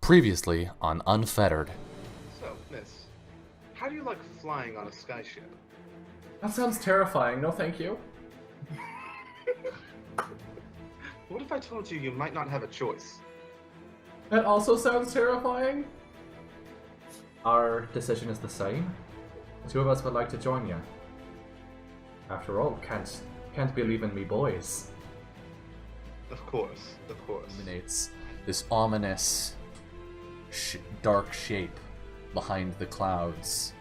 Previously on Unfettered. So, miss, how do you like flying on a skyship? That sounds terrifying. No, thank you. What if I told you you might not have a choice? That also sounds terrifying. Our decision is the same. The two of us would like to join you. After all, can't be leaving me boys. Of course, of course. Illuminates this ominous, dark shape behind the clouds.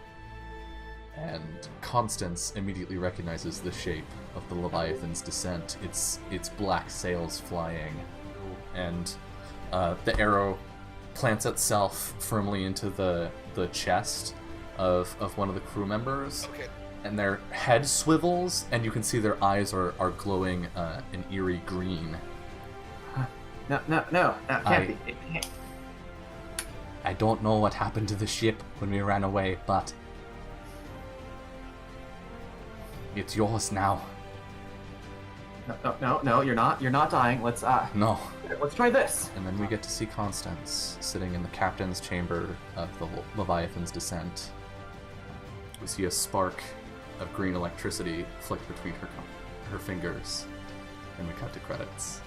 And Constance immediately recognizes the shape of the Leviathan's descent. Its black sails flying. And the arrow plants itself firmly into the chest of one of the crew members. Okay. And their head swivels, and you can see their eyes are glowing an eerie green. No, it can't be. It can't. I don't know what happened to the ship when we ran away, but it's yours now. No, you're not. You're not dying. Let's No. let's try this. And then we get to see Constance sitting in the captain's chamber of the Leviathan's descent. We see a spark of green electricity flick between her fingers, and we cut to credits.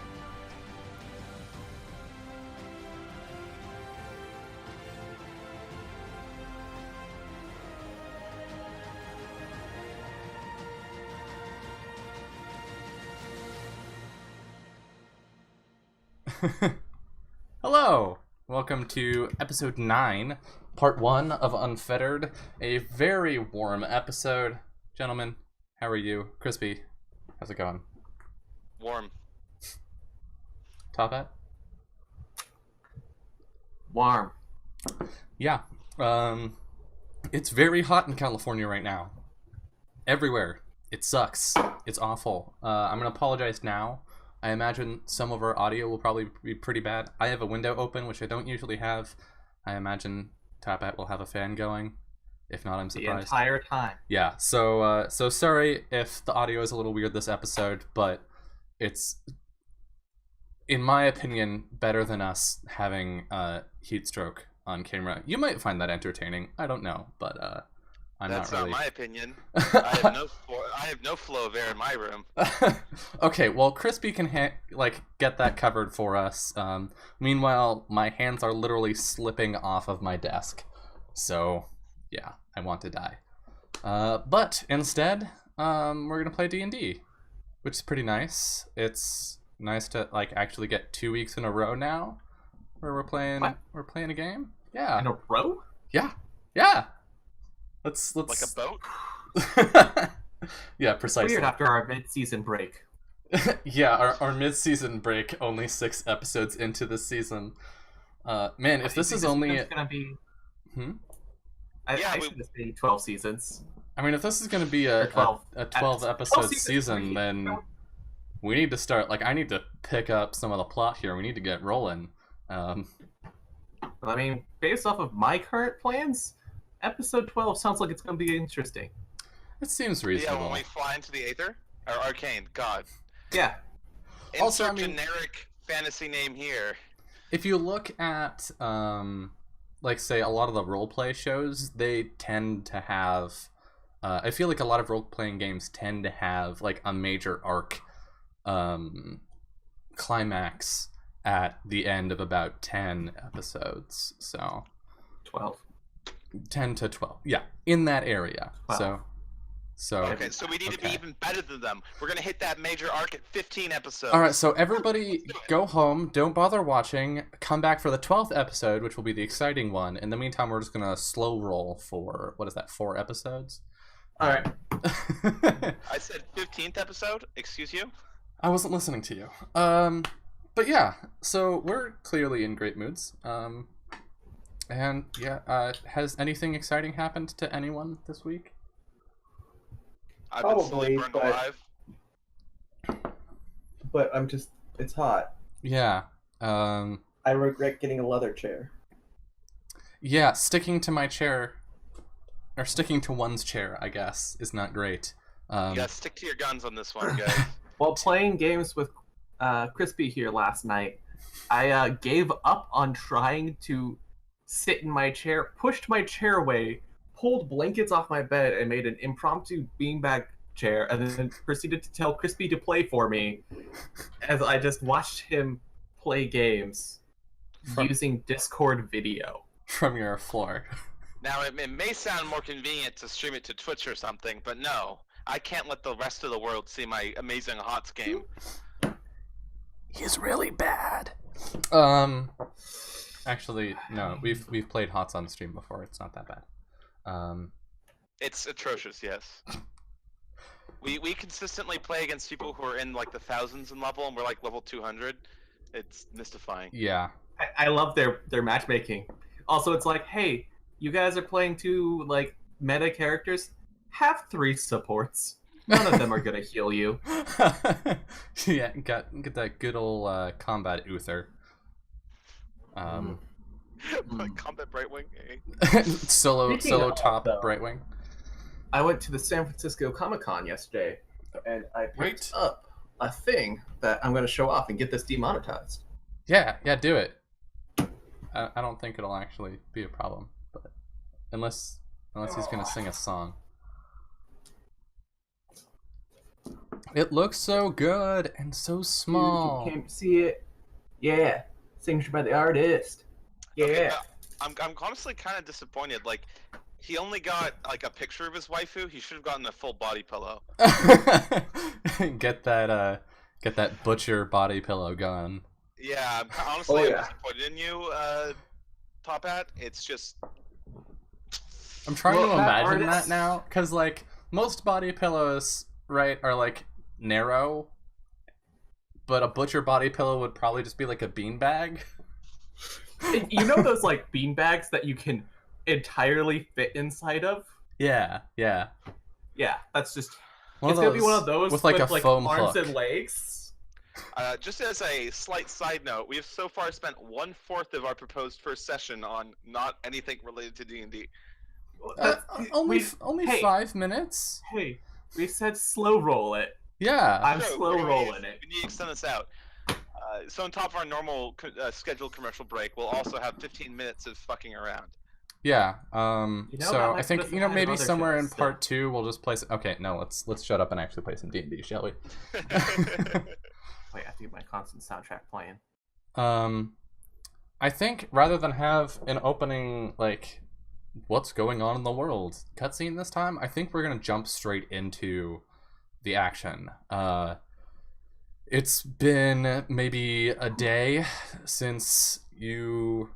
Hello! Welcome to episode 9, part 1 of Unfettered. A very warm episode. Gentlemen, how are you? Crispy, how's it going? Warm. Top Hat? Warm. Yeah. It's very hot in California right now. Everywhere. It sucks. It's awful. I'm gonna apologize now. I imagine some of our audio will probably be pretty bad. I have a window open, which I don't usually have. I imagine Top Hat will have a fan going. If not, I'm surprised. The entire time. Yeah, so sorry if the audio is a little weird this episode, but it's, in my opinion, better than us having heat stroke on camera. You might find that entertaining. I don't know, but That's not really. not my opinion. I have no flow of air in my room. Okay, well, Crispy can get that covered for us. Meanwhile, my hands are literally slipping off of my desk. So, yeah, I want to die. But instead, we're gonna play D&D, which is pretty nice. It's nice to actually get 2 weeks in a row now, where we're playing. What? We're playing a game. Yeah. In a row? Yeah. Let's Like a boat? Yeah, precisely. Weird after our mid-season break. Yeah, our mid-season break, only 6 episodes into the season. Man, if this is only... It's gonna be... Yeah, I should just say 12 seasons. I mean, if this is going to be a 12 12-episode season season, 3. then we need to start... I need to pick up some of the plot here. We need to get rolling. I mean, based off of my current plans, episode 12 sounds like it's gonna be interesting. It seems Yeah, reasonable. when we fly into the Aether? Or Arcane, God. Yeah. Also, Insert I mean- generic fantasy name here. If you look at, say, a lot of the roleplay shows, they tend to have... I feel like a lot of role-playing games tend to have, a major arc climax at the end of about 10 episodes. So 12. 10 to 12. Yeah, in that area. 12. So Okay, so we need to be okay. even better than them. We're gonna hit that major arc at 15 episodes. All right, so everybody go home, don't bother watching, come back for the 12th episode, which will be the exciting one. In the meantime, we're just going to slow roll for, 4 episodes? Alright. I said 15th episode? Excuse you? I wasn't listening to you. But yeah, so we're clearly in great moods. And yeah, has anything exciting happened to anyone this week? I've been slowly Probably, burned but- alive. But it's hot. Yeah. I regret getting a leather chair. Yeah, sticking to my chair, or sticking to one's chair, I guess, is not great. You gotta stick to your guns on this one, guys. While playing games with Crispy here last night, I gave up on trying to sit in my chair, pushed my chair away, pulled blankets off my bed, and made an impromptu beanbag chair, and then proceeded to tell Crispy to play for me as I just watched him play games using Discord video. From your floor. Now, it may sound more convenient to stream it to Twitch or something, but no. I can't let the rest of the world see my amazing HOTS game. He's really bad. Actually, no. We've played HOTS on stream before. It's not that bad. It's atrocious, yes. We consistently play against people who are in like the thousands in level, and we're like level 200. It's mystifying. Yeah. I love their matchmaking. Also, it's like, hey, you guys are playing two like meta characters. Have 3 supports. None of them are gonna heal you. Yeah, get that good old combat Uther. Like combat Brightwing. solo of, top though. Brightwing. I went to the San Francisco Comic-Con yesterday, and I picked up a thing that I'm gonna show off and get this demonetized. Yeah, do it. I don't think it'll actually be a problem, but unless he's gonna sing a song. It looks so good and so small. You can't see it. Yeah, signature by the artist. Yeah. Okay, I'm honestly kind of disappointed. Like, he only got like a picture of his waifu. He should have gotten a full body pillow. Get that butcher body pillow going. Yeah, honestly, I'm disappointed in you, Top Hat. It's just. I'm trying to imagine artist... that now, because like most body pillows, right, are like narrow, but a butcher body pillow would probably just be like a beanbag. You know those like beanbags that you can entirely fit inside of? Yeah. Yeah, that's just. It's gonna be one of those with like a foam arms hook and legs. Just as a slight side note, we have so far spent 1/4 of our proposed first session on not anything related to D&D. Only hey, 5 minutes. Hey, we said slow roll it. Yeah. I'm slow rolling it. We need to extend this out. So on top of our normal scheduled commercial break, we'll also have 15 minutes of fucking around. Yeah. that So might I think put us maybe ahead of other somewhere in shows, part 2 we'll just play. Okay, no, let's shut up and actually play some D&D, shall we? Wait, I have to get my Constance soundtrack playing. I think rather than have an opening like what's going on in the world cutscene this time, I think we're gonna jump straight into the action. It's been maybe a day since you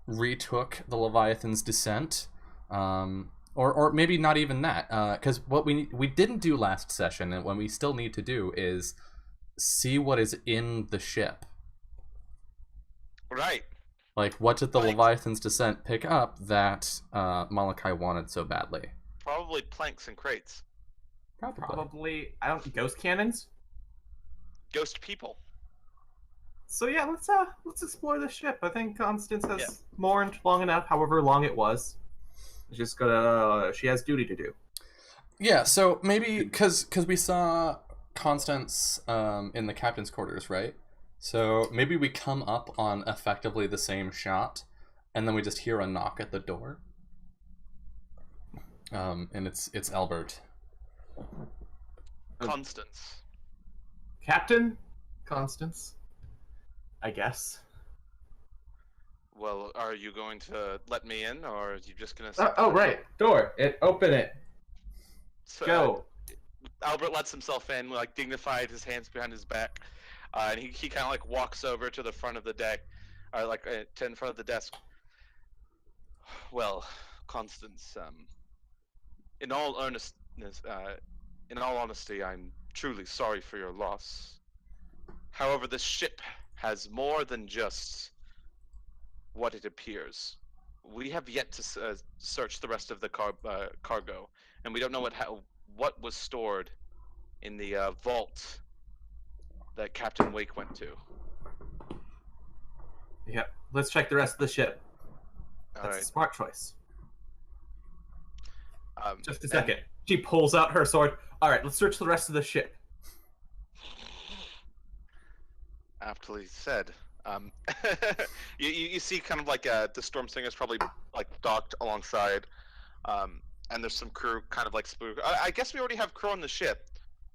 retook the Leviathan's descent, or maybe not even that, because what we didn't do last session, and what we still need to do is see what is in the ship. Right. Like, what did the Leviathan's descent pick up that Malachi wanted so badly? Probably planks and crates. Probably, I don't ghost cannons. Ghost people. So yeah, let's explore the ship. I think Constance has mourned long enough, however long it was. She's just gonna. She has duty to do. Yeah. So maybe because we saw Constance in the captain's quarters, right? So maybe we come up on effectively the same shot, and then we just hear a knock at the door. And it's Albert. Constance. Captain Constance, I guess. Well, are you going to let me in, or are you just gonna? Right, door. Open it. So, Go. Albert lets himself in, like dignified, his hands behind his back, and he kind of like walks over to the front of the deck, or like to in front of the desk. Well, Constance, in all earnestness, in all honesty, I'm truly sorry for your loss. However, this ship has more than just what it appears. We have yet to search the rest of the cargo, and we don't know what was stored in the vault that Captain Wake went to. Yep. Let's check the rest of the ship. That's Alright. a smart choice. Just a and- second. She pulls out her sword. All right, let's search the rest of the ship. Aptly said. Um, you see kind of like the Storm Singer's probably like docked alongside, and there's some crew kind of like spook. I guess we already have crew on the ship.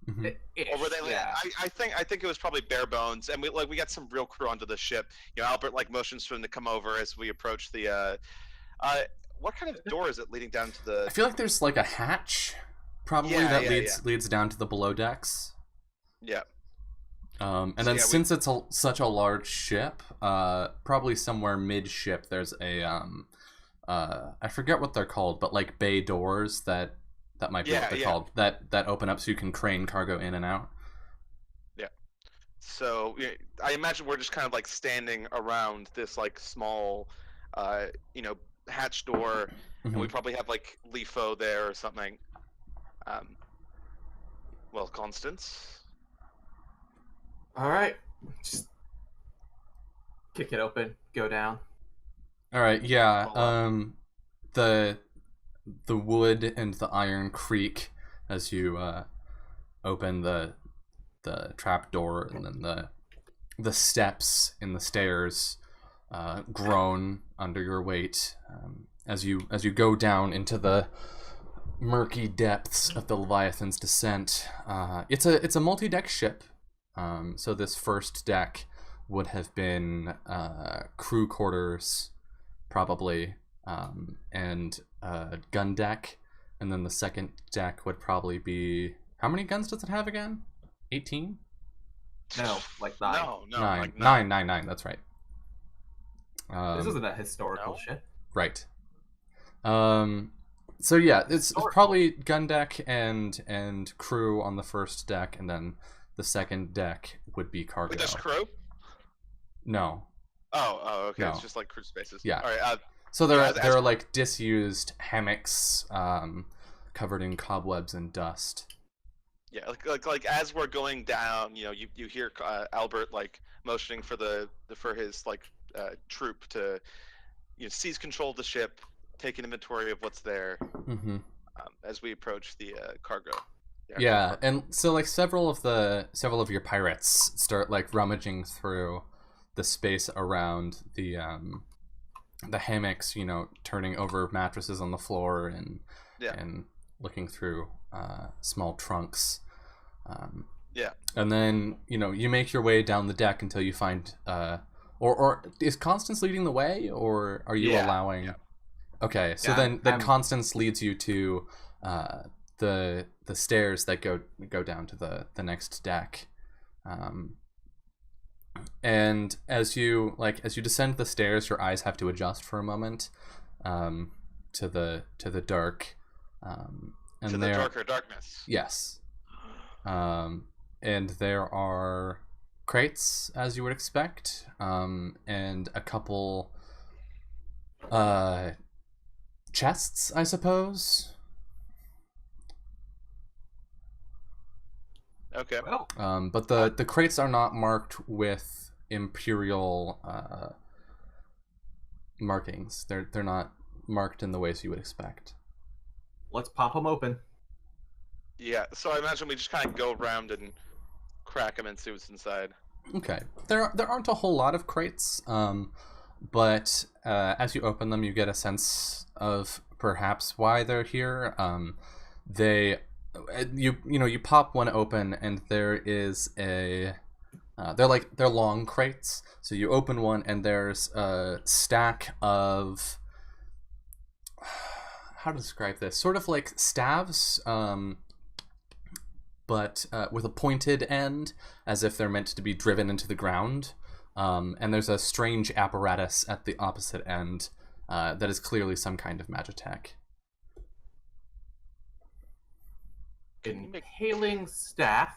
Mhm. Or were they? Yeah. I think it was probably bare bones, and we got some real crew onto the ship. You know, Albert like motions for them to come over as we approach the. What kind of door is it leading down to the? I feel like there's like a hatch, probably Yeah, that yeah, leads down to the below decks. Yeah. And So, then yeah, since it's such a large ship, probably somewhere mid-ship there's a I forget what they're called, but like bay doors that might be what they're called that open up so you can crane cargo in and out. Yeah. So I imagine we're just kind of like standing around this like small, hatch door, and we probably have like LeFo there or something. Well, Constance. All right, just kick it open, go down. All right, yeah. The wood and the iron creak as you open the trap door, and then the steps in the stairs groan under your weight as you go down into the murky depths of the Leviathan's descent. It's a multi-deck ship, so this first deck would have been crew quarters, probably, and gun deck, and then the second deck would probably be, how many guns does it have again? 18? No, like 9. No, Nine. like Nine, that's right. This isn't a historical ship. Right. So yeah, it's probably gun deck and crew on the first deck, and then the second deck would be cargo. Wait, there's crew? No. Oh, okay. No. It's just like crew spaces. Yeah. All right. So there are like disused hammocks covered in cobwebs and dust. Yeah, like as we're going down, you hear Albert like motioning for his like troop to seize control of the ship, take an inventory of what's there, as we approach the cargo. Yeah, and so like several of your pirates start like rummaging through the space around the hammocks, turning over mattresses on the floor and looking through small trunks. And then you make your way down the deck until you find or is Constance leading the way, or are you allowing? Yeah. Okay, so then Constance leads you to the stairs that go down to the next deck. And as you descend the stairs, your eyes have to adjust for a moment to the dark, and to the darker darkness. Yes. And there are crates, as you would expect, and a couple chests, I suppose. Okay. Well, But the crates are not marked with imperial markings. They're not marked in the ways you would expect. let's pop them open. Yeah. So I imagine we just kind of go around and crack them and see what's inside. Okay. There aren't a whole lot of crates, but as you open them, you get a sense of perhaps why they're here. You pop one open, and there is they're long crates. So you open one, and there's a stack of, how to describe this? Sort of like staves, but with a pointed end, as if they're meant to be driven into the ground. And there's a strange apparatus at the opposite end that is clearly some kind of magitech. Impaling staff.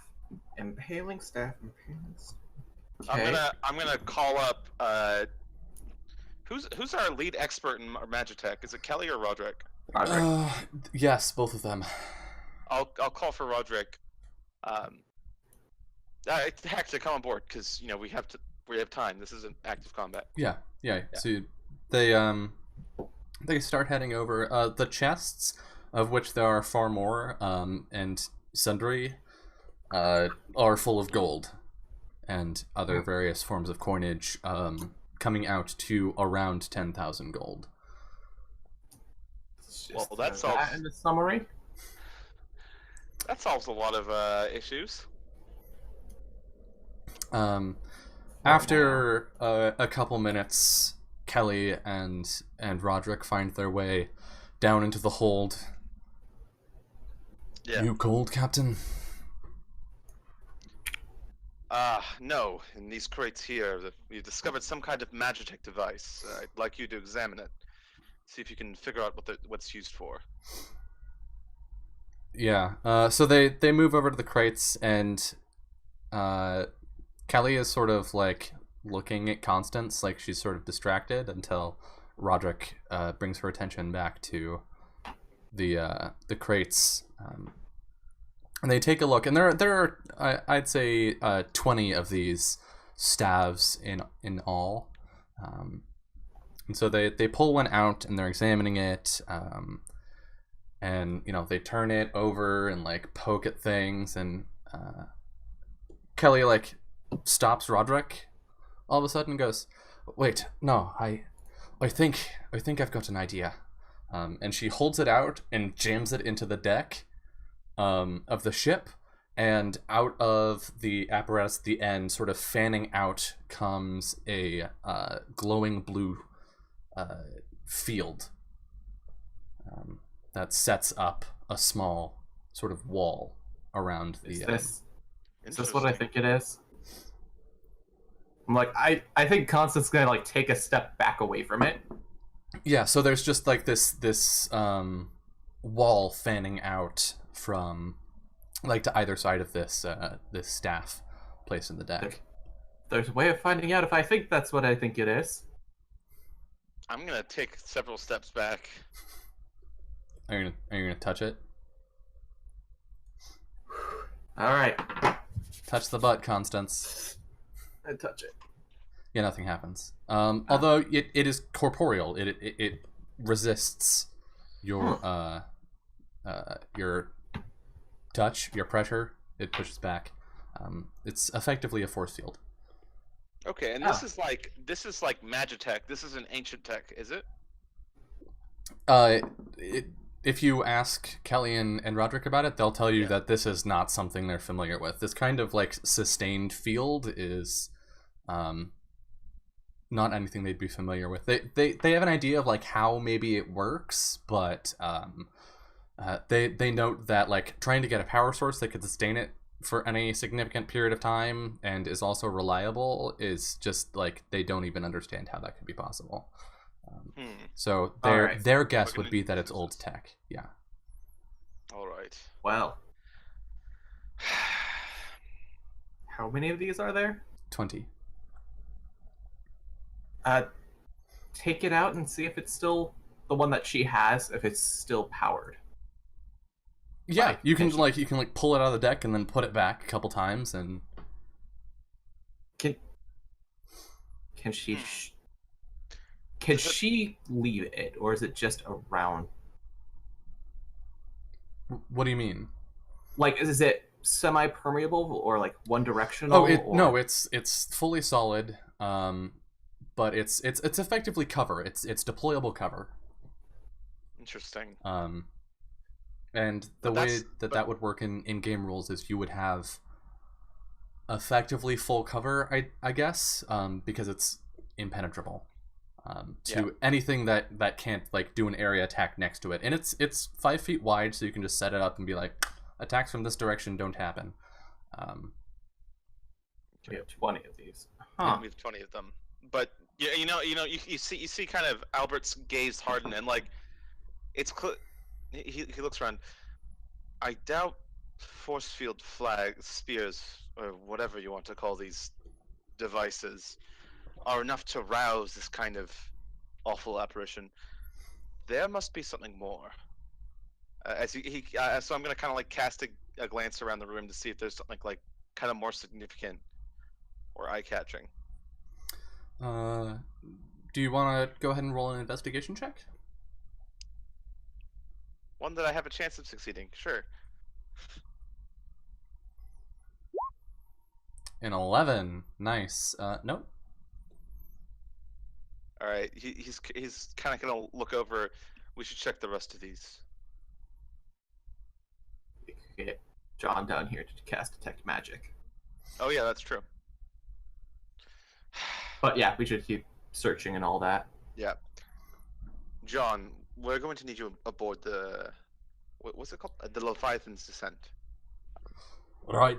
Okay. I'm gonna call up. Who's our lead expert in Magitech? Is it Kelly or Roderick? Yes, both of them. I'll call for Roderick. Heck, to come on board, because we have time. This isn't active combat. Yeah. So they start heading over. The chests, of which there are far more, and sundry, are full of gold. and other various forms of coinage, coming out to around 10,000 gold. Well, that that solves in the summary. that solves a lot of issues. After a couple minutes, Kelly and Roderick find their way down into the hold. Yeah. You cold, Captain? No. In these crates here, we've discovered some kind of magitech device. I'd like you to examine it. See if you can figure out what's used for. Yeah. So they move over to the crates, and Kelly is sort of like looking at Constance, like she's sort of distracted, until Roderick brings her attention back to the crates. And they take a look, and there are I'd say 20 of these staves in all. And so they pull one out, and they're examining it, and they turn it over and like poke at things, and Kelly like stops Roderick all of a sudden and goes, "Wait, no, I think I've got an idea." And she holds it out and jams it into the deck of the ship, and out of the apparatus at the end, sort of fanning out, comes a glowing blue field that sets up a small sort of wall around the. Is this what I think it is? I'm like, I think Constance is gonna like take a step back away from it. Yeah, so there's just like this wall fanning out from like to either side of this staff placed in the deck. There's a way of finding out if I think that's what I think it is. I'm gonna take several steps back. Are you gonna touch it? All right. Touch the butt, Constance. I touch it. Yeah, nothing happens. Although it is corporeal, it resists your touch, your pressure. It pushes back. It's effectively a force field. Okay, and this is like magitech. This is an ancient tech, is it? If you ask Kelly and Roderick about it, they'll tell you that this is not something they're familiar with. This kind of like sustained field is not anything they'd be familiar with. They have an idea of like how maybe it works, but they note that like trying to get a power source that could sustain it for any significant period of time and is also reliable is just like they don't even understand how that could be possible. So their guess would be that it's old tech. Yeah. All right. Well, how many of these are there? 20. Take it out and see if it's still the one that she has, if it's still powered. Yeah, Like, you can pull it out of the deck and then put it back a couple times, and can she can she leave it, or is it just around? What do you mean? Like, is it semi-permeable or like one directional? No, it's fully solid. But it's effectively cover. It's deployable cover. Interesting. And the way that would work in game rules is you would have effectively full cover, I guess, because it's impenetrable to anything that can't like do an area attack next to it. And it's 5 feet wide, so you can just set it up and be like, attacks from this direction don't happen. We have 20 of these. Yeah, we have 20 of them. But you see kind of Albert's gaze harden, and like it's he looks around. I doubt force field spears, or whatever you want to call these devices, are enough to rouse this kind of awful apparition. There must be something more. So I'm gonna kind of like cast a glance around the room to see if there's something like kind of more significant or eye-catching. Do you want to go ahead and roll an investigation check? One that I have a chance of succeeding, sure. An 11. Nice. Nope. All right, he's kind of gonna look over. We should check the rest of these. We could get John down here to cast Detect Magic. Oh yeah, that's true. But yeah, we should keep searching and all that. Yeah, John, we're going to need you aboard the what's it called? The Leviathan's descent. Right.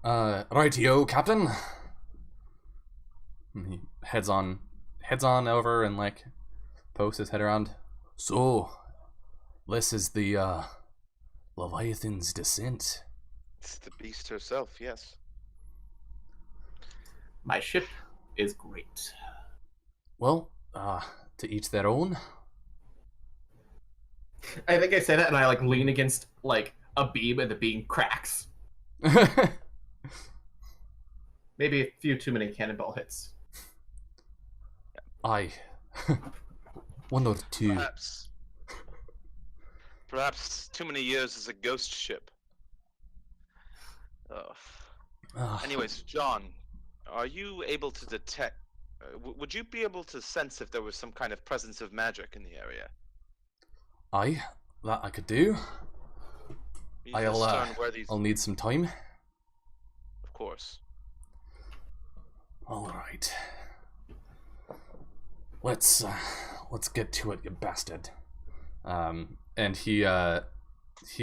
Rightio, Captain. And he heads on over and like pokes his head around. So, this is the Leviathan's descent. It's the beast herself, yes. My ship is great. Well, to each their own. I think I say that and I like lean against like a beam and the beam cracks. Maybe a few too many cannonball hits. Aye. One or two. Perhaps too many years as a ghost ship. Anyways, John, are you able to detect? Would you be able to sense if there was some kind of presence of magic in the area? Aye, that I could do. You just discern where these... I'll need some time. Of course. All right. Let's get to it, you bastard. And he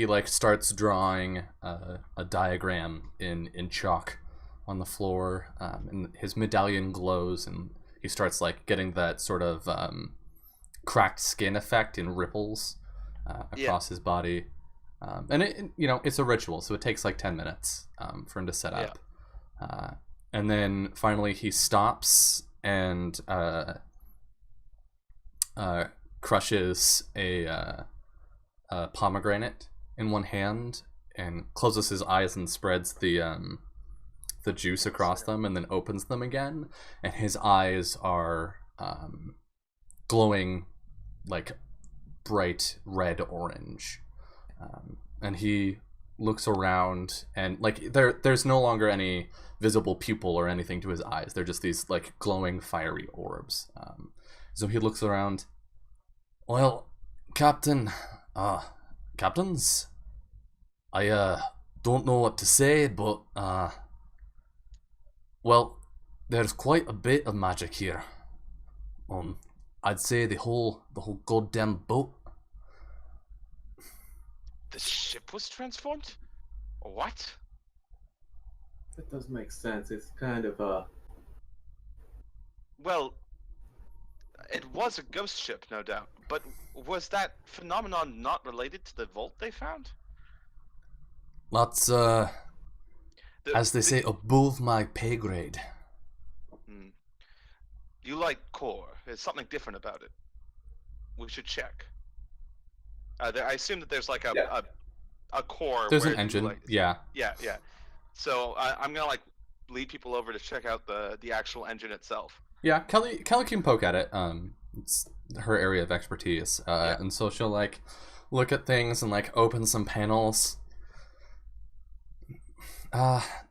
like starts drawing a diagram in chalk on the floor, and his medallion glows, and he starts like getting that sort of cracked skin effect in ripples across his body. And it's a ritual, so it takes like 10 minutes for him to set up. And then finally he stops and crushes a pomegranate in one hand and closes his eyes and spreads the juice across them, and then opens them again, and his eyes are glowing like bright red orange. And he looks around, and like there's no longer any visible pupil or anything to his eyes. They're just these like glowing fiery orbs. So he looks around. Well, captains, I don't know what to say, but well, there's quite a bit of magic here. I'd say the whole goddamn boat. The ship was transformed? What? That does make sense. It's kind of Well, it was a ghost ship, no doubt. But was that phenomenon not related to the vault they found? That's as they say, above my pay grade. You like core. There's something different about it. We should check. I assume that there's like a core. There's an engine. Yeah. Yeah. So I'm gonna like lead people over to check out the actual engine itself. Yeah, Kelly can poke at it. It's her area of expertise, and so she'll like look at things and like open some panels.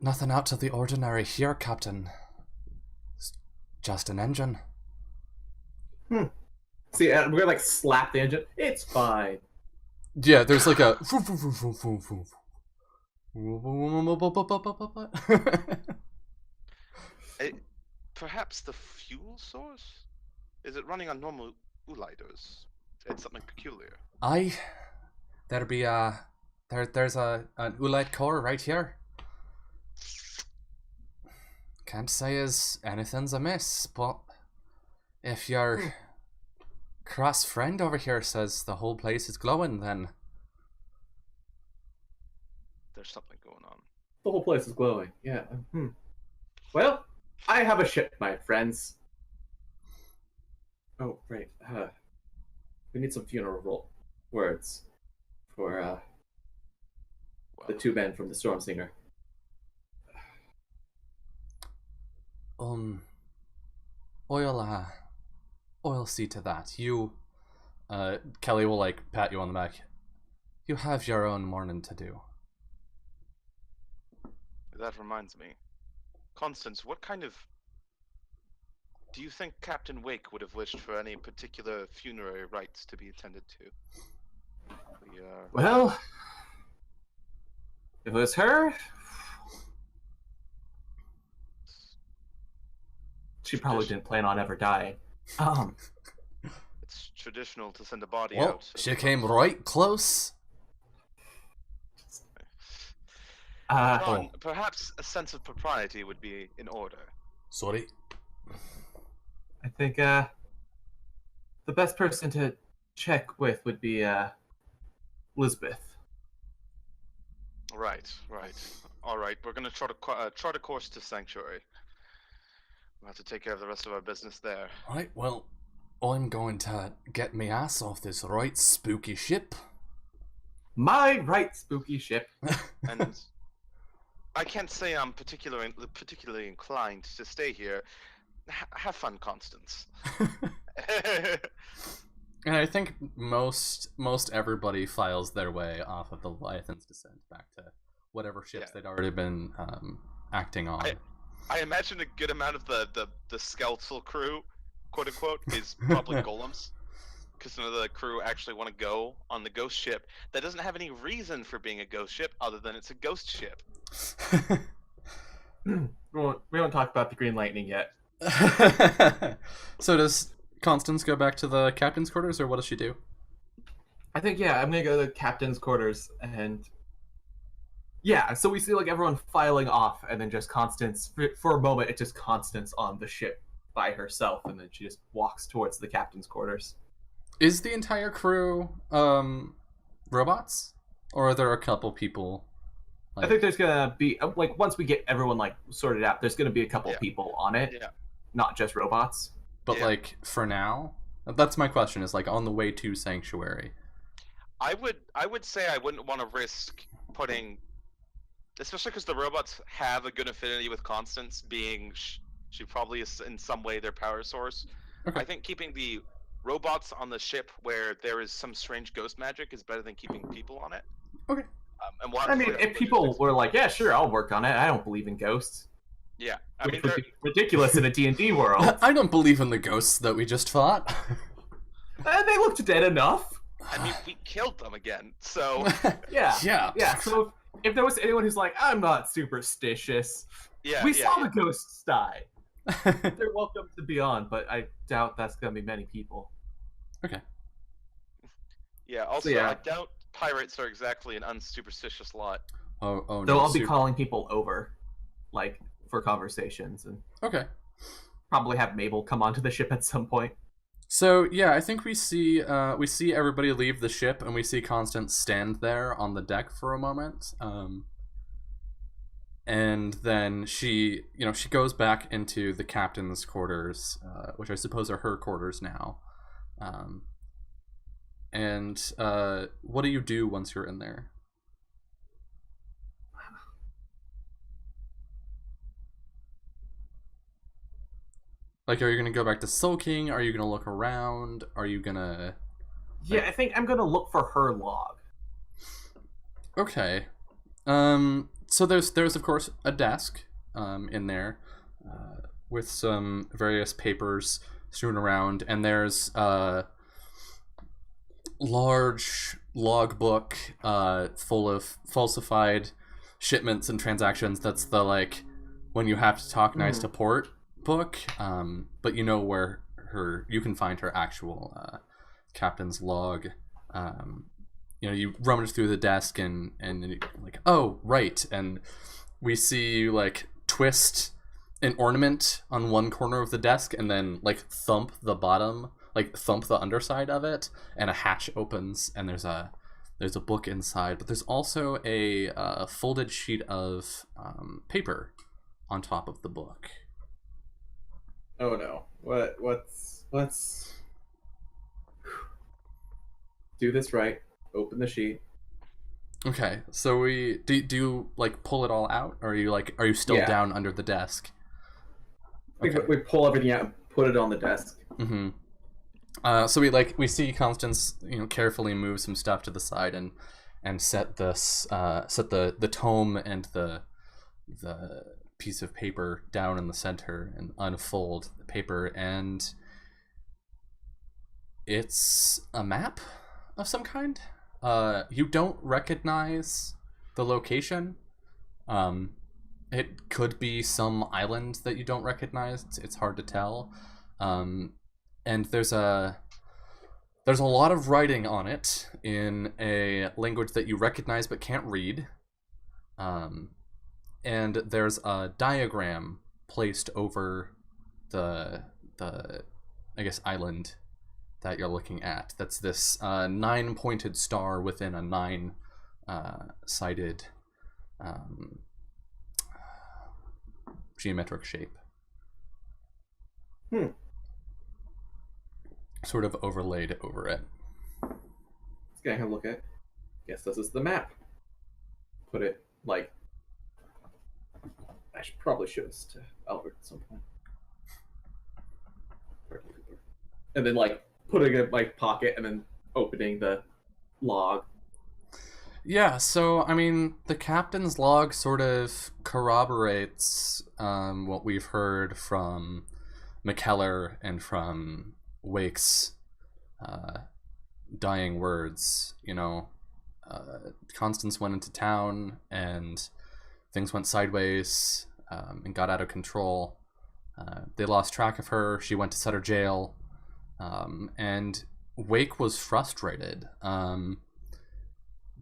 Nothing out of the ordinary here, Captain. It's just an engine. See, we're gonna like slap the engine. It's fine. Yeah, there's like a. Perhaps the fuel source? Is it running on normal lighters? It's something peculiar. Aye, there'd be there's an Oolite core right here. Can't say as anything's amiss, but if your cross friend over here says the whole place is glowing, then there's something going on. The whole place is glowing. Yeah. Well, I have a ship, my friends. Oh, right. We need some funeral words for the two men from the Stormsinger. I'll see to that. You, Kelly will like pat you on the back. You have your own morning to do. That reminds me. Constance, what kind of... Do you think Captain Wake would have wished for any particular funerary rites to be attended to? Well, if it was her, she probably didn't plan on ever dying. It's traditional to send a body Well, out. she came right close. Perhaps a sense of propriety would be in order. Sorry. I think the best person to check with would be Lisbeth. Right. All right, we're gonna chart a course to Sanctuary. We'll have to take care of the rest of our business there. Right, well, I'm going to get me ass off this right spooky ship. My right spooky ship. And I can't say I'm particularly inclined to stay here. Have fun, Constance. And I think most everybody files their way off of the Leviathan's descent back to whatever ships they'd already been acting on. I imagine a good amount of the skeletal crew, quote unquote, is probably golems. Because none of the crew actually want to go on the ghost ship that doesn't have any reason for being a ghost ship other than it's a ghost ship. We won't talk about the Green Lightning yet. So does Constance go back to the captain's quarters, or what does she do? I think, I'm gonna go to the captain's quarters, and so we see like everyone filing off, and then just Constance, for a moment, it's just Constance on the ship by herself, and then she just walks towards the captain's quarters. Is the entire crew robots, or are there a couple people? I think there's gonna be like once we get everyone like sorted out, there's gonna be a couple people on it, not just robots. But like for now, that's my question. Is like on the way to Sanctuary. I would say I wouldn't want to risk putting, especially because the robots have a good affinity with Constance, being she probably is in some way their power source. Okay. I think keeping the robots on the ship where there is some strange ghost magic is better than keeping people on it. Okay. If people were like, yeah, sure, I'll work on it. I don't believe in ghosts. Yeah, which would be ridiculous in a D&D world. I don't believe in the ghosts that we just fought. They looked dead enough. I mean, we killed them again, so... Yeah. So if there was anyone who's like, I'm not superstitious, we saw the ghosts die. They're welcome to be on, but I doubt that's going to be many people. Okay. Yeah, also, I doubt pirates are exactly an unsuperstitious lot. Oh no. So I'll be calling people over, like, for conversations, and probably have Mabel come onto the ship at some point. So yeah, I think we see everybody leave the ship, and we see Constance stand there on the deck for a moment, and then she goes back into the captain's quarters, which I suppose are her quarters now. And what do you do once you're in there? Like, are you gonna go back to sulking? Are you gonna look around? Are you gonna... Yeah, I think I'm gonna look for her log. Okay. So there's of course a desk in there with some various papers strewn around, and there's a large logbook full of falsified shipments and transactions. That's the like when you have to talk nice to port book, but you know where you can find her actual captain's log. You rummage through the desk and like, oh right, and we see you like twist an ornament on one corner of the desk and then like thump the underside of it, and a hatch opens and there's a book inside, but there's also a folded sheet of paper on top of the book. Oh no! Let's do this right. Open the sheet. Okay, so do you like pull it all out, or are you still down under the desk? Okay. We pull everything out and put it on the desk. Mm-hmm. So we see Constance carefully move some stuff to the side and set the tome and the piece of paper down in the center and unfold the paper, and it's a map of some kind. You don't recognize the location. It could be some island that you don't recognize. It's hard to tell. And there's a lot of writing on it in a language that you recognize but can't read. And there's a diagram placed over the I guess island that you're looking at. That's this 9-pointed star within a 9-sided geometric shape. Sort of overlaid over it. Let's go have a look at it. Guess this is the map. Put it like, I should probably show this to Albert at some point. And then like putting it in my pocket and then opening the log. Yeah, so I mean, the captain's log sort of corroborates what we've heard from McKellar and from Wake's dying words. You know, Constance went into town and things went sideways and got out of control. They lost track of her. She went to Sutter jail, and Wake was frustrated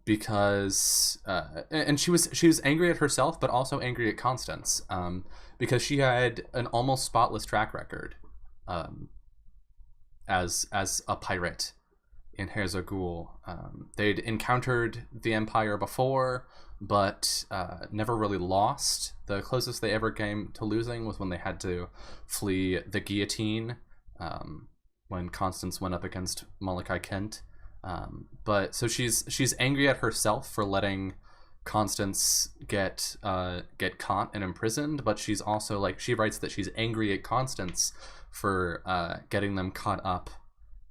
because and she was angry at herself, but also angry at Constance because she had an almost spotless track record as a pirate in Hersagul. They'd encountered the Empire before, but never really lost. The closest they ever came to losing was when they had to flee the guillotine, when Constance went up against Molokai Kent. But so she's angry at herself for letting Constance get caught and imprisoned, but she's also like, she writes that she's angry at Constance for getting them caught up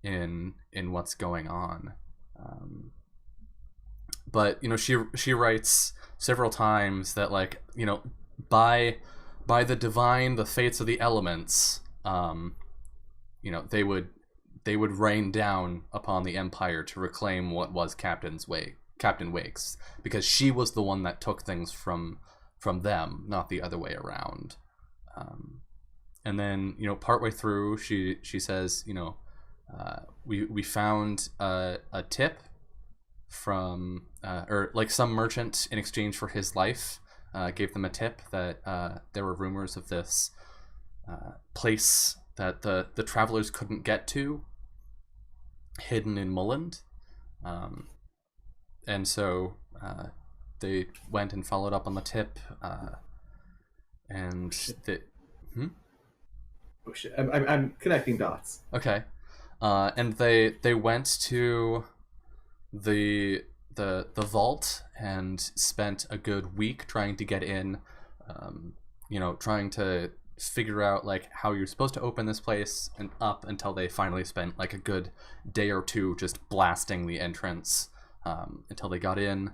in what's going on. But you know, she writes several times that, like, you know, by the divine, the fates of the elements, you know, they would rain down upon the Empire to reclaim what was Captain Wake's, because she was the one that took things from them, not the other way around. And then, you know, partway through, she says, you know, we found a tip from or like some merchant in exchange for his life gave them a tip that there were rumors of this place that the travelers couldn't get to, hidden in Mulland, and so they went and followed up on the tip, and they Oh shit! I'm connecting dots. Okay, and they went to the vault and spent a good week trying to get in, you know, trying to figure out like how you're supposed to open this place, and up until they finally spent like a good day or two just blasting the entrance until they got in.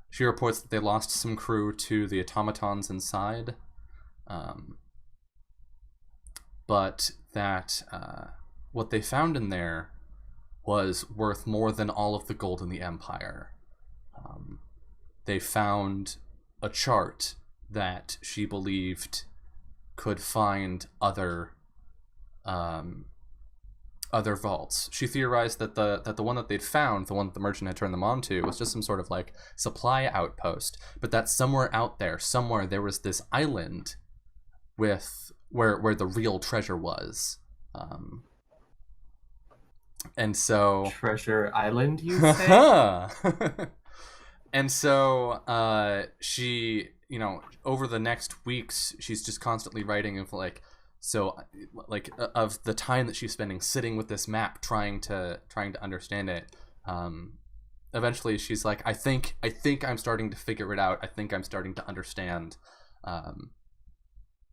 She reports that they lost some crew to the automatons inside, but that what they found in there was worth more than all of the gold in the Empire. They found a chart that she believed could find other vaults. She theorized that the one that they'd found, the one that the merchant had turned them on to, was just some sort of like supply outpost, but that somewhere out there, somewhere, there was this island with where the real treasure was. And so Treasure Island, you say? And so she, you know, over the next weeks, she's just constantly writing of like, so like of the time that she's spending sitting with this map, trying to understand it. Eventually she's like, I think I'm starting to figure it out. I think I'm starting to understand.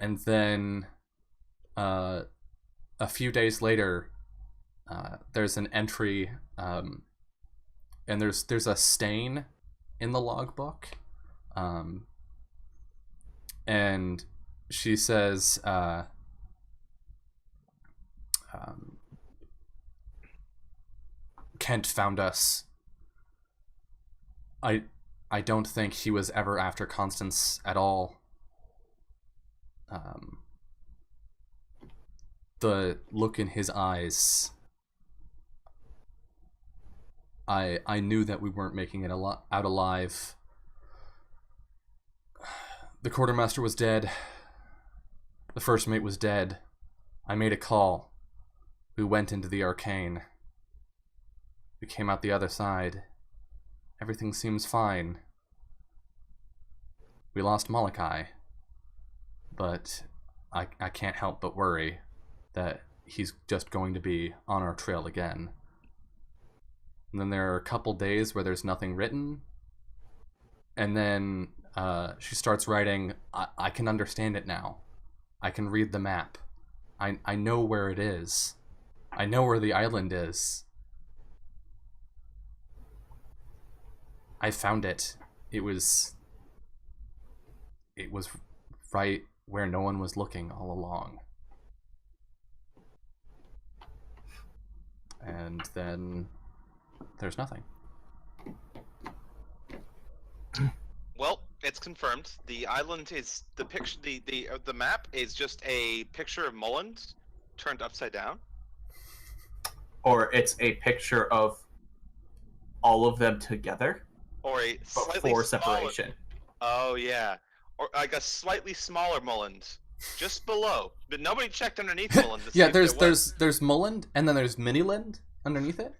And then a few days later, there's an entry, and there's a stain in the logbook, And she says, Kent found us. I don't think he was ever after Constance at all. The look in his eyes, I knew that we weren't making it out alive. The quartermaster was dead. The first mate was dead. I made a call. We went into the arcane. We came out the other side. Everything seems fine. We lost Molokai. But I can't help but worry that he's just going to be on our trail again. And then there are a couple days where there's nothing written. And then she starts writing, I can understand it now. I can read the map. I know where it is. I know where the island is. I found it. It was right where no one was looking all along. And then there's nothing. Well, it's confirmed. The island is the picture. The map is just a picture of Mulland turned upside down. Or it's a picture of all of them together, Or a but slightly for smaller- separation. Oh yeah, or like a slightly smaller Mulland, just below. But nobody checked underneath Mulland. To see Yeah, if there was. there's Mulland, and then there's Miniland underneath it.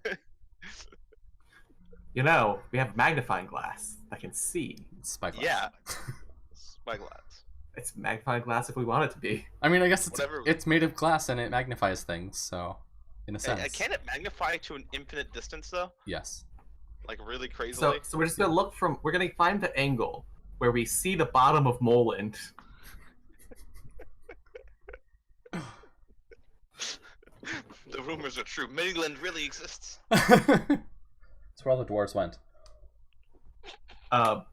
You know, we have magnifying glass that can see. Spyglass. Yeah, spyglass. It's magnifying glass if we want it to be. I mean, I guess Whatever. it's made of glass and it magnifies things, so in a sense. Can it magnify to an infinite distance though? Yes. Like really crazily. So we're just gonna look from. We're gonna find the angle where we see the bottom of Moland. The rumors are true. Midland really exists. That's where all the dwarves went. Wow.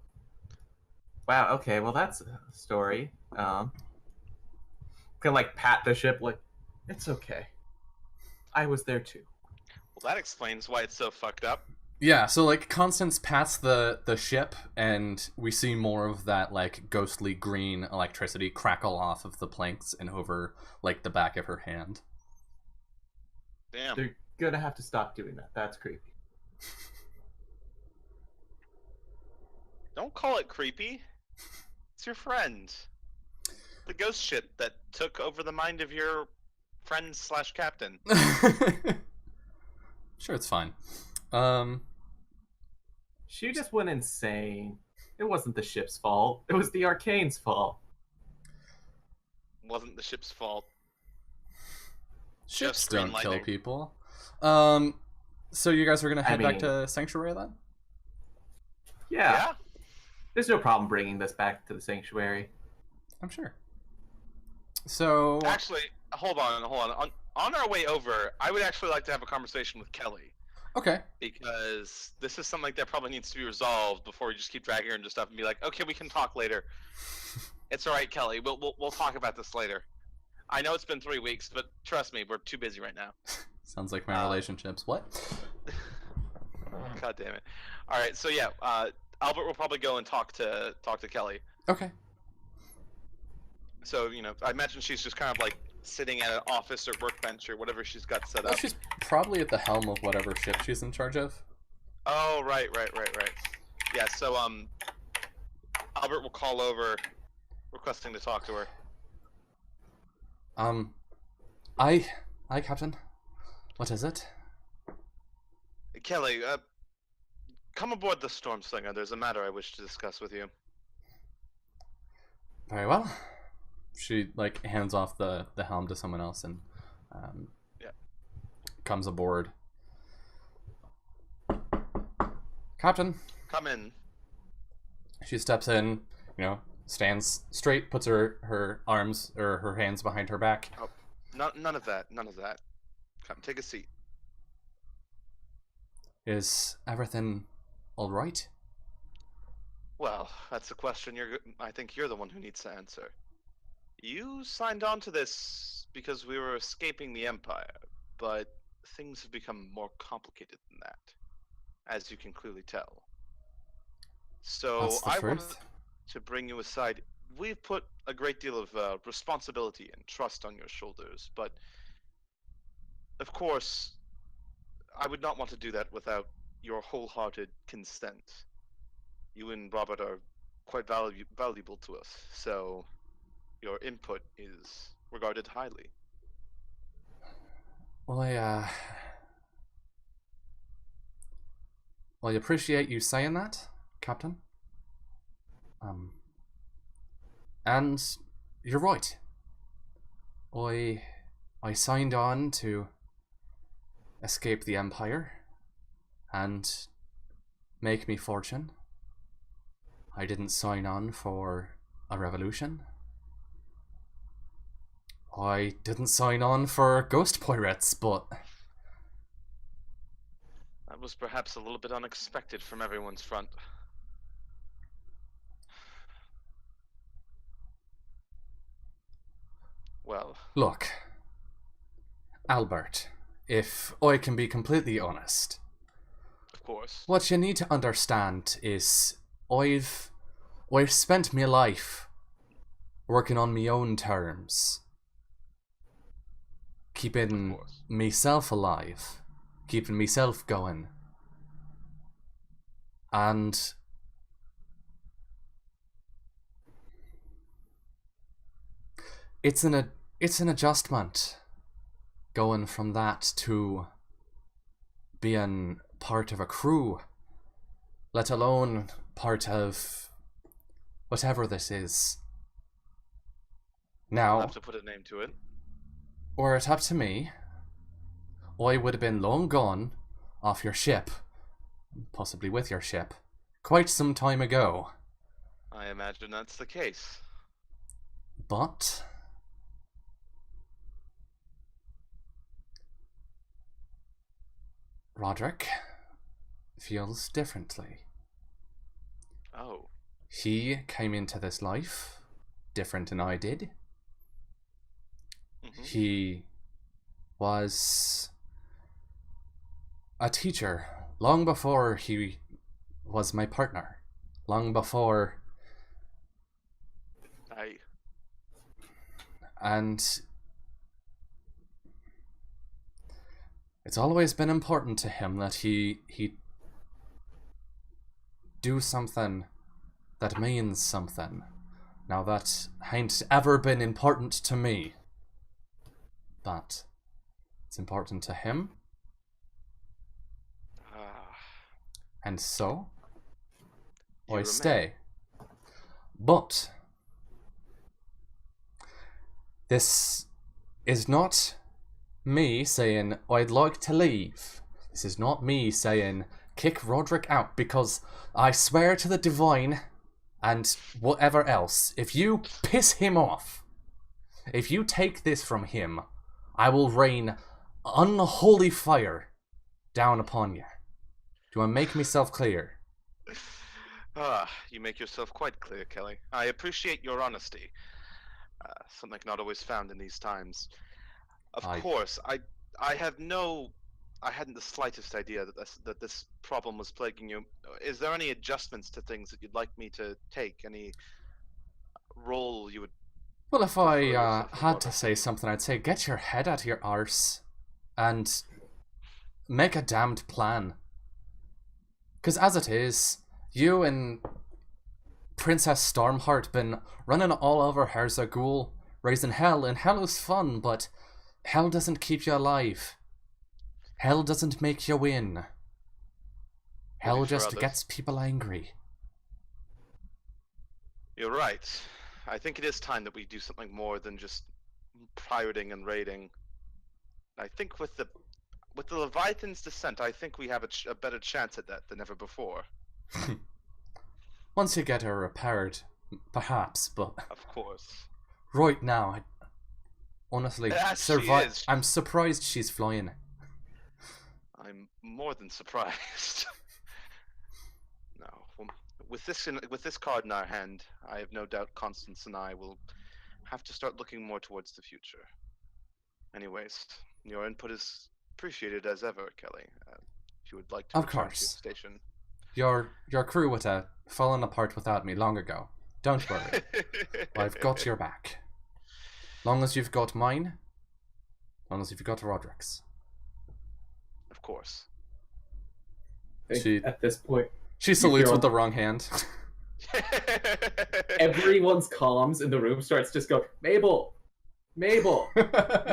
Okay. Well, that's a story. Kind of like pat the ship, like it's okay. I was there too. Well, that explains why it's so fucked up. Yeah, so like Constance pats the ship, and we see more of that like ghostly green electricity crackle off of the planks and over like the back of her hand. Damn. They're gonna have to stop doing that. That's creepy. Don't call it creepy. It's your friend. The ghost shit that took over the mind of your friend / captain. Sure, it's fine. She just went insane. It wasn't the ship's fault. It was the arcane's fault. Wasn't the ship's fault. Ships Just green don't kill lightning. people. So you guys are gonna head back mean- to Sanctuary then? Yeah. There's no problem bringing this back to the sanctuary. I'm sure. So Actually, hold on. On our way over, I would actually like to have a conversation with Kelly. okay. Because this is something that probably needs to be resolved before we just keep dragging her into stuff and be like, okay, we can talk later. It's all right, Kelly. We'll talk about this later. I know it's been 3 weeks, but trust me, we're too busy right now. Sounds like my relationships. What? God damn it! All right, so yeah, Albert will probably go and talk to Kelly. Okay. So I imagine she's just kind of like sitting at an office or workbench or whatever she's got set Well, up. she's probably at the helm of whatever ship she's in charge of. Oh, right. Yeah, so Albert will call over, requesting to talk to her. Aye, Captain. What is it? Kelly, come aboard the Storm Slinger. There's a matter I wish to discuss with you. Very well. She like hands off the helm to someone else and Yeah. comes aboard. Captain. Come in. She steps in, stands straight, puts her arms or her hands behind her back. Oh, none of that. Come, take a seat. Is everything all right? Well, that's a question I think you're the one who needs to answer. You signed on to this because we were escaping the Empire, but things have become more complicated than that, as you can clearly tell. So That's the I wanted truth. to bring you aside. We've put a great deal of responsibility and trust on your shoulders, but of course, I would not want to do that without your wholehearted consent. You and Robert are quite valuable to us, so your input is regarded highly. Well, I appreciate you saying that, Captain. And you're right. I signed on to escape the Empire and make me fortune. I didn't sign on for a revolution. I didn't sign on for ghost pirates, but That was perhaps a little bit unexpected from everyone's front. Well, look, Albert, if I can be completely honest, of course. what you need to understand is I've spent my life working on my own terms, keeping myself alive, keeping myself going, and it's an adjustment going from that to being part of a crew, let alone part of whatever this is. Now, I'll have to put a name to it. were it up to me, I would have been long gone off your ship, possibly with your ship, quite some time ago. I imagine that's the case. But Roderick feels differently. Oh. He came into this life different than I did. Mm-hmm. He was a teacher long before he was my partner. Long before. And it's always been important to him that he do something that means something. Now that ain't ever been important to me, but it's important to him. And so I stay. But this is not me saying I'd like to leave. This is not me saying kick Roderick out, because I swear to the divine and whatever else, if you piss him off, if you take this from him, I will rain unholy fire down upon you. Do I make myself clear? You make yourself quite clear, Kelly. I appreciate your honesty. Something not always found in these times. Of course, I hadn't the slightest idea that this problem was plaguing you. Is there any adjustments to things that you'd like me to take? Any role you would? Well, if I had to say something, I'd say get your head out of your arse and make a damned plan. Because as it is, you and Princess Stormheart been running all over Hersagul, raising hell, and hell is fun, but hell doesn't keep you alive. Hell doesn't make you win. Hell just gets people angry. You're right. I think it is time that we do something more than just pirating and raiding. I think with the Leviathan's descent, I think we have a better chance at that than ever before. Once you get her repaired, perhaps, but of course. Right now, I honestly I'm surprised she's flying. I'm more than surprised. No. Well, with this card in our hand, I have no doubt Constance and I will have to start looking more towards the future. Anyways, your input is appreciated as ever, Kelly. If you would like to Of return to your course. station. Your crew would have fallen apart without me long ago. Don't worry. I've got your back. Long as you've got mine, long as you've got Roderick's. Of course. I think She- at this point, She salutes feel- with the wrong hand. everyone's comms in the room starts just go, Mabel, Mabel,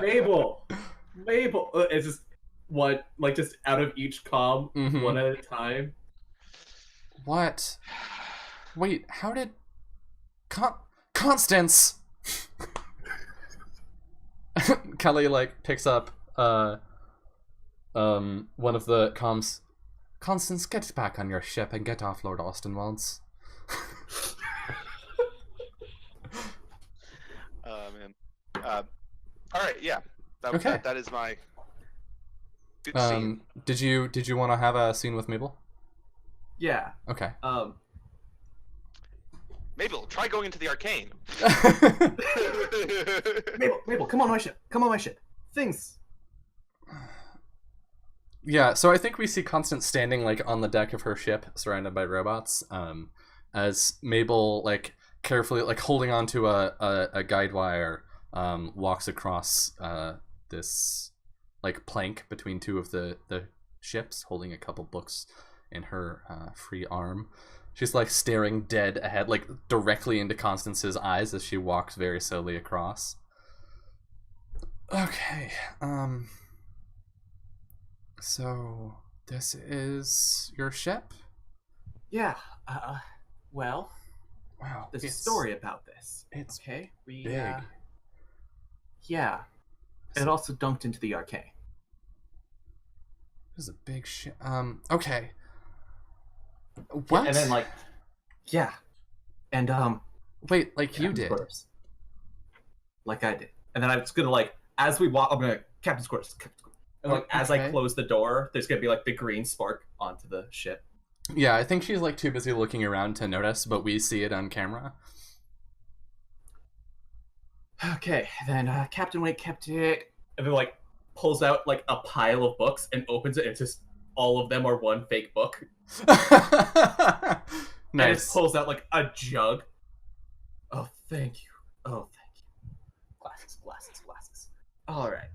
Mabel, Mabel. It's just one, like just out of each comm, Mhm. one at a time. What? Wait, how did... Constance! Kelly, like, picks up, one of the comms. Constance, get back on your ship and get off Lord Austinwald's. Man. All right, yeah. Okay. That is my good scene. Did you want to have a scene with Mabel? Yeah. Okay. Mabel, try going into the arcane. Mabel, come on my ship. Come on my ship. Things. Yeah, so I think we see Constance standing like on the deck of her ship, surrounded by robots. As Mabel like carefully like holding onto a guide wire, walks across this like plank between two of the ships, holding a couple books in her free arm. She's like staring dead ahead, like directly into Constance's eyes as she walks very slowly across. Okay, so this is your ship? Yeah. Well, Wow, there's a story about this. It's Okay. We. big. Yeah. It also dunked into the arcane. This is a big ship. Okay. What? And then like. Yeah. And Wait, like you Captain's did? quarters. Like I did. And then I'm just gonna like as we walk, I'm gonna Captain's quarters. And like as I Okay. close the door, there's gonna be like the green spark onto the ship. Yeah, I think she's like too busy looking around to notice, but we see it on camera. Okay, then Captain Wake kept it, and then like pulls out like a pile of books and opens it, and it's just all of them are one fake book. And it Nice. pulls out like a jug. Oh, thank you. Oh, thank you. Glasses. All right.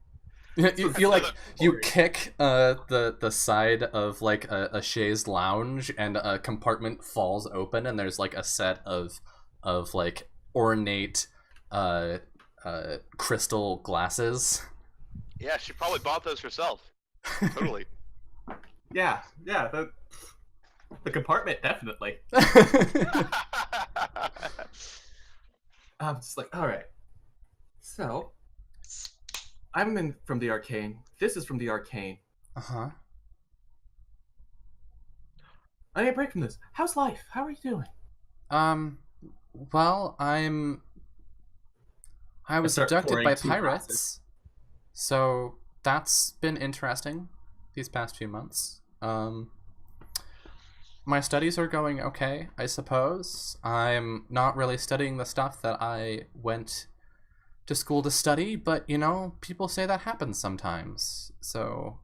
You like you kick the side of like a chaise lounge, and a compartment falls open, and there's like a set of like ornate crystal glasses. Yeah, she probably bought those herself. Totally. Yeah. The compartment definitely. I'm just like, all right. So, I'm from the arcane. This is from the arcane. Uh-huh. I need a break from this. How's life? How are you doing? Well, I was start abducted pouring by 2 pirates, glasses. so that's been interesting these past few months. My studies are going okay, I suppose. I'm not really studying the stuff that I went to school to study, but you know, people say that happens sometimes. So,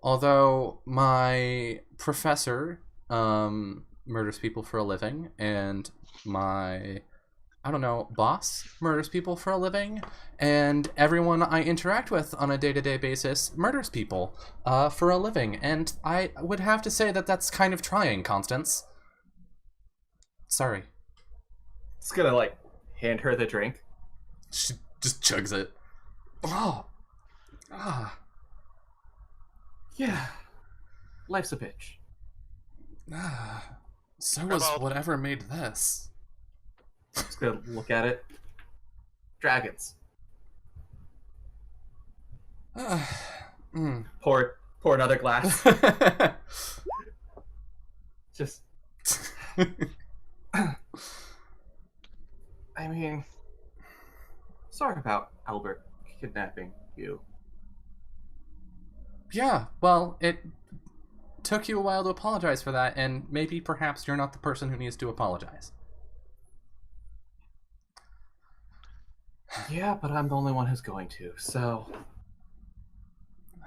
although my professor murders people for a living, and my, I don't know, boss murders people for a living, and everyone I interact with on a day-to-day basis murders people for a living, and I would have to say that that's kind of trying, Constance. Sorry. Just gonna like hand her the drink. She just chugs it. Oh. Ah. Yeah. Life's a bitch. Ah. So was About- whatever made this. Just gonna look at it. Dragons. Mm. Pour another glass. Just I mean, sorry about Albert kidnapping you. Yeah, well, it took you a while to apologize for that, and maybe perhaps you're not the person who needs to apologize. Yeah, but I'm the only one who's going to, so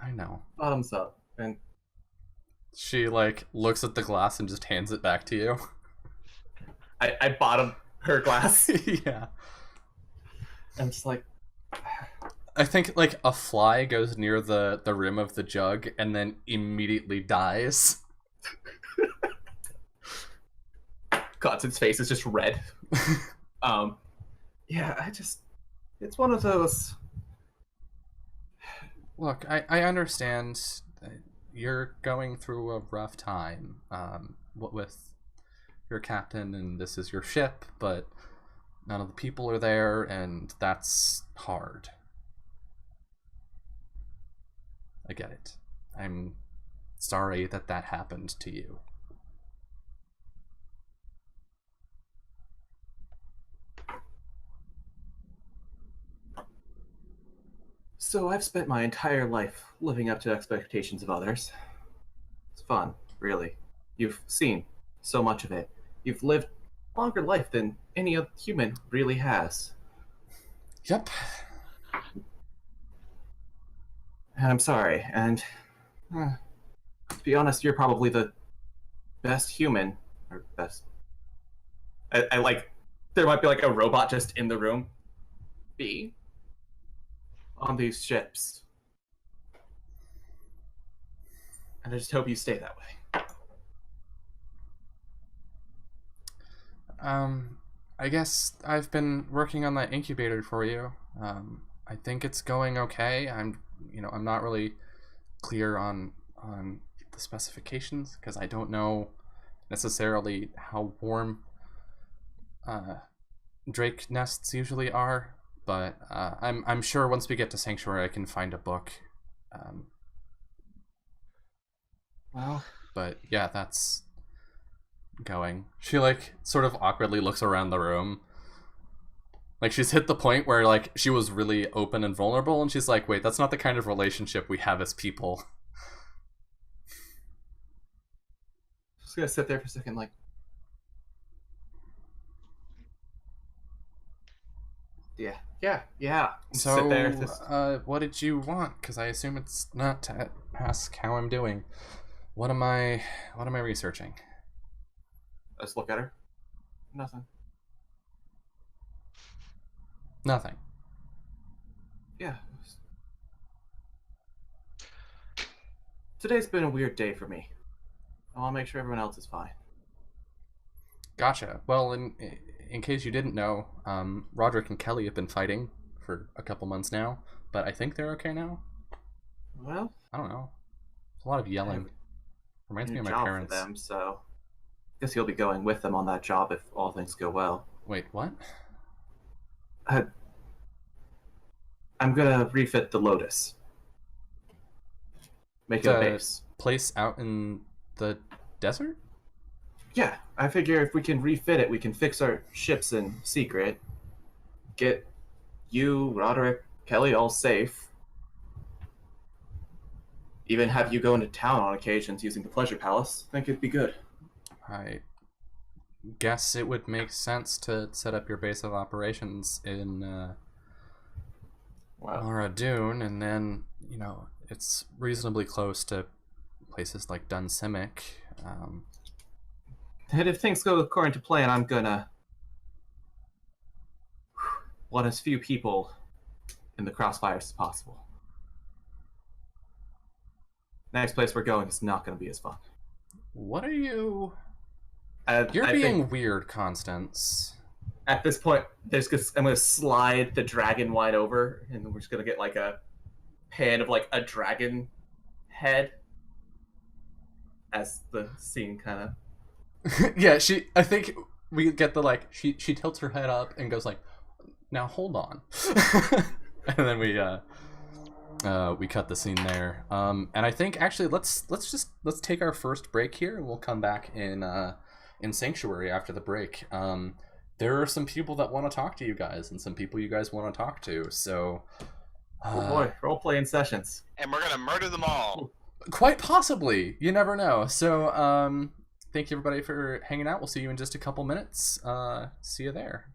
I know. bottoms up. And She, like, looks at the glass and just hands it back to you. I bottom her glass. Yeah. I'm just like, I think, like, a fly goes near the rim of the jug and then immediately dies. Constance's face is just red. Yeah, it's one of those. Look, I understand that you're going through a rough time, what with your captain, and this is your ship, but none of the people are there, and that's hard. I get it. I'm sorry that that happened to you. So I've spent my entire life living up to expectations of others. It's fun, really. You've seen so much of it. You've lived a longer life than any other human really has. Yep. And I'm sorry, and to be honest, you're probably the best human, or best. I like, there might be like a robot just in the room. Be on these ships. And I just hope you stay that way. I guess I've been working on that incubator for you. I think it's going okay. I'm not really clear on the specifications because I don't know necessarily how warm drake nests usually are, but I'm sure once we get to Sanctuary I can find a book. Well, But yeah, that's going. She like sort of awkwardly looks around the room. Like she's hit the point where like she was really open and vulnerable, and she's like, wait, that's not the kind of relationship we have as people. just gonna sit there for a second, like, yeah. So, sit there. what did you want? Because I assume it's not to ask how I'm doing. What am I researching? Let's look at her. Nothing. Nothing. Yeah. Today's been a weird day for me. I want to make sure everyone else is fine. Gotcha. Well, in case you didn't know, Roderick and Kelly have been fighting for a couple months now, but I think they're okay now. Well, I don't know. There's a lot of yelling. Reminds me of my job parents. for them, so I guess you'll be going with them on that job if all things go well. Wait, what? I'm gonna refit the Lotus. Make it a base. Place out in the desert? Yeah, I figure if we can refit it, we can fix our ships in secret. Get you, Roderick, Kelly all safe. Even have you go into town on occasions using the Pleasure Palace. I think it'd be good. I guess it would make sense to set up your base of operations in Laura Dune, and then, it's reasonably close to places like Dun Simic. And if things go according to plan, I'm gonna want as few people in the crossfires as possible. Next place we're going is not gonna be as fun. What are you... You're I being think weird, Constance. at this point, I'm gonna slide the dragon wide over, and we're just gonna get like a pan of like a dragon head as the scene kind of. Yeah, I think we get the like she tilts her head up and goes like, now hold on. And then we cut the scene there. And I think actually let's take our first break here, and we'll come back in Sanctuary after the break. There are some people that want to talk to you guys, and some people you guys want to talk to, so Oh boy, role-playing sessions. And we're gonna murder them all. Quite possibly. You never know. So, thank you everybody for hanging out. We'll see you in just a couple minutes. See you there.